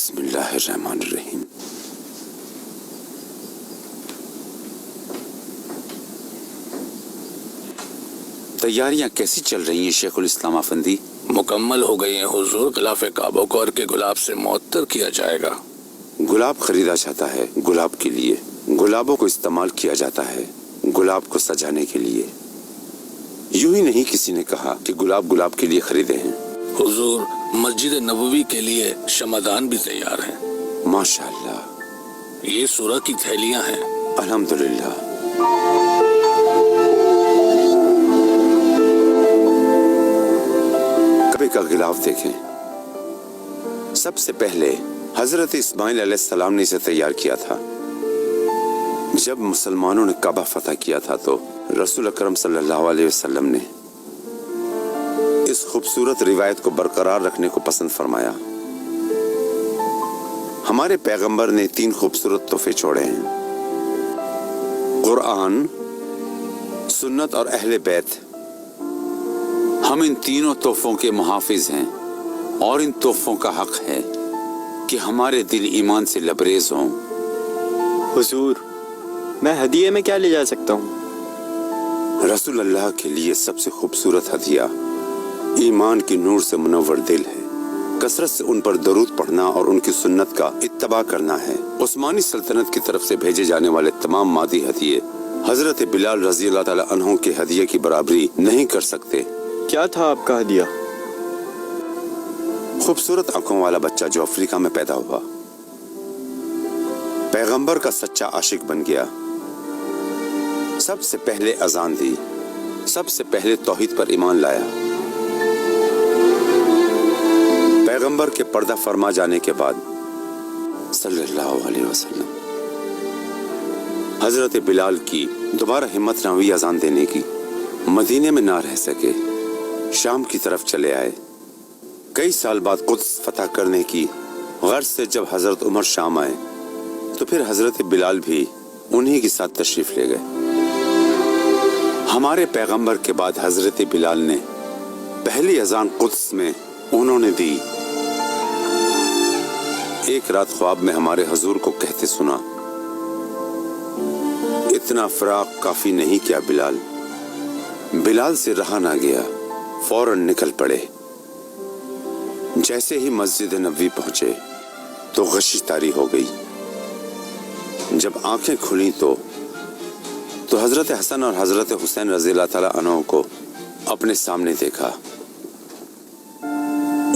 بسم اللہ الرحمن الرحیم۔ تیاریاں کیسی چل رہی ہیں شیخ الاسلام افندی؟ مکمل ہو گئی ہیں حضور، غلاف کعبہ کو اور کے گلاب سے معطر کیا جائے گا۔ گلاب خریدا جاتا ہے گلاب کے لیے، گلابوں کو استعمال کیا جاتا ہے گلاب کو سجانے کے لیے۔ یوں ہی نہیں کسی نے کہا کہ گلاب گلاب کے لیے خریدے ہیں۔ حضور مسجد نبوی کے لیے شمعدان بھی تیار ہیں۔ ماشاءاللہ، یہ سورہ کی تھیلیاں ہیں۔ الحمدللہ۔ کعبے کا غلاف دیکھیں، سب سے پہلے حضرت اسماعیل علیہ السلام نے اسے تیار کیا تھا۔ جب مسلمانوں نے کعبہ فتح کیا تھا تو رسول اکرم صلی اللہ علیہ وسلم نے اس خوبصورت روایت کو برقرار رکھنے کو پسند فرمایا۔ ہمارے پیغمبر نے 3 خوبصورت تحفے چھوڑے ہیں: قرآن، سنت اور اہل بیت۔ ہم ان تینوں تحفوں کے محافظ ہیں اور ان تحفوں کا حق ہے کہ ہمارے دل ایمان سے لبریز ہوں۔ حضور، میں ہدیے میں کیا لے جا سکتا ہوں؟ رسول اللہ کے لیے سب سے خوبصورت ہدیہ ایمان کی نور سے منور دل ہے۔ کثرت سے ان پر درود پڑھنا اور ان کی سنت کا اتباع کرنا ہے۔ عثمانی سلطنت کی طرف سے بھیجے جانے والے تمام مادی ہدیے حضرت بلال رضی اللہ تعالی عنہ کے ہدیے کی برابری نہیں کر سکتے۔ کیا تھا آپ کا ہدیہ؟ خوبصورت آنکھوں والا بچہ جو افریقہ میں پیدا ہوا، پیغمبر کا سچا عاشق بن گیا، سب سے پہلے اذان دی، سب سے پہلے توحید پر ایمان لایا۔ پیغمبر کے پردہ فرما جانے کے بعد صلی اللہ علیہ وسلم حضرت بلال کی دوبارہ ہمت نہ ہوئی اذان دینے کی۔ مدینے میں نہ رہ سکے، شام کی طرف چلے آئے۔ کئی سال بعد قدس فتح کرنے کی غرض سے جب حضرت عمر شام آئے تو پھر حضرت بلال بھی انہی کے ساتھ تشریف لے گئے۔ ہمارے پیغمبر کے بعد حضرت بلال نے پہلی اذان قدس میں انہوں نے دی۔ ایک رات خواب میں ہمارے حضور کو کہتے سنا، اتنا فراق کافی نہیں کیا بلال؟ بلال سے رہا نہ گیا، فوراً نکل پڑے۔ جیسے ہی مسجد نبوی پہنچے تو غشی طاری ہو گئی۔ جب آنکھیں کھلیں تو حضرت حسن اور حضرت حسین رضی اللہ تعالیٰ عنہ کو اپنے سامنے دیکھا۔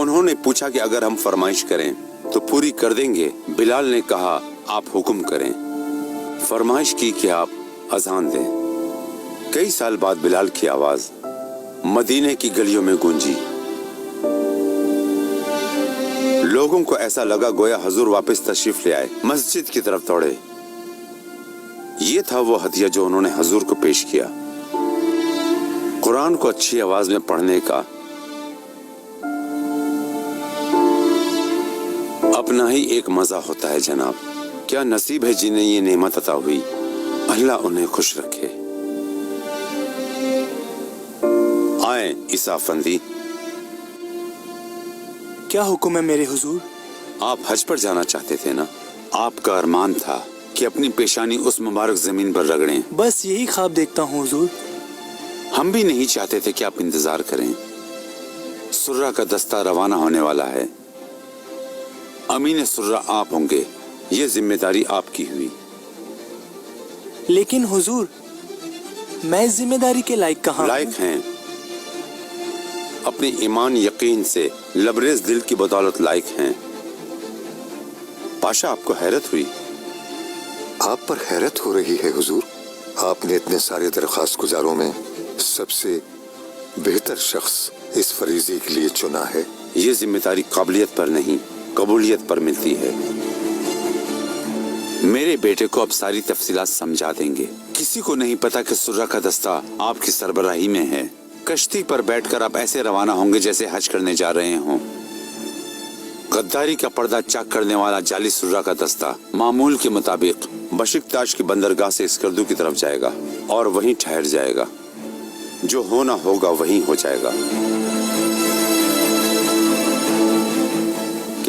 انہوں نے پوچھا کہ اگر ہم فرمائش کریں تو پوری کر دیں گے؟ بلال نے کہا، آپ حکم کریں۔ فرمائش کی کہ آپ اذان دیں۔ کئی سال بعد بلال کی آواز مدینے کی گلیوں میں گونجی۔ لوگوں کو ایسا لگا گویا حضور واپس تشریف لے آئے، مسجد کی طرف دوڑے۔ یہ تھا وہ ہدیہ جو انہوں نے حضور کو پیش کیا۔ قرآن کو اچھی آواز میں پڑھنے کا اپنا ہی ایک مزہ ہوتا ہے جناب۔ کیا نصیب ہے جنہیں یہ نعمت عطا ہوئی، اللہ انہیں خوش رکھے۔ آئیں عیسیٰ افندی۔ کیا حکم ہے میرے حضور؟ آپ حج پر جانا چاہتے تھے نا؟ آپ کا ارمان تھا کہ اپنی پیشانی اس مبارک زمین پر رگڑیں۔ بس یہی خواب دیکھتا ہوں حضور۔ ہم بھی نہیں چاہتے تھے کہ آپ انتظار کریں۔ سرہ کا دستہ روانہ ہونے والا ہے، امین سرہ آپ ہوں گے، یہ ذمہ داری آپ کی ہوئی۔ لیکن حضور، میں اس ذمہ داری کے لائق کہاں؟ لائق ہیں، اپنی ایمان یقین سے لبریز دل کی بدولت لائق ہیں۔ پاشا، آپ کو حیرت ہوئی؟ آپ پر حیرت ہو رہی ہے حضور؟ آپ نے اتنے سارے درخواست گزاروں میں سب سے بہتر شخص اس فریضے کے لیے چنا ہے۔ یہ ذمہ داری قابلیت پر نہیں، قبولیت پر ملتی ہے۔ میرے بیٹے کو اب ساری تفصیلات سمجھا دیں گے۔ کسی کو نہیں پتا کہ سرہ کا دستہ آپ کی سربراہی میں ہے۔ کشتی پر بیٹھ کر آپ ایسے روانہ ہوں گے جیسے حج کرنے جا رہے ہوں۔ غداری کا پردہ چاک کرنے والا جعلی سرہ کا دستہ معمول کے مطابق بشکتاش کی بندرگاہ سے اسکردو کی طرف جائے گا اور وہیں ٹھہر جائے گا۔ جو ہونا ہوگا وہیں ہو جائے گا۔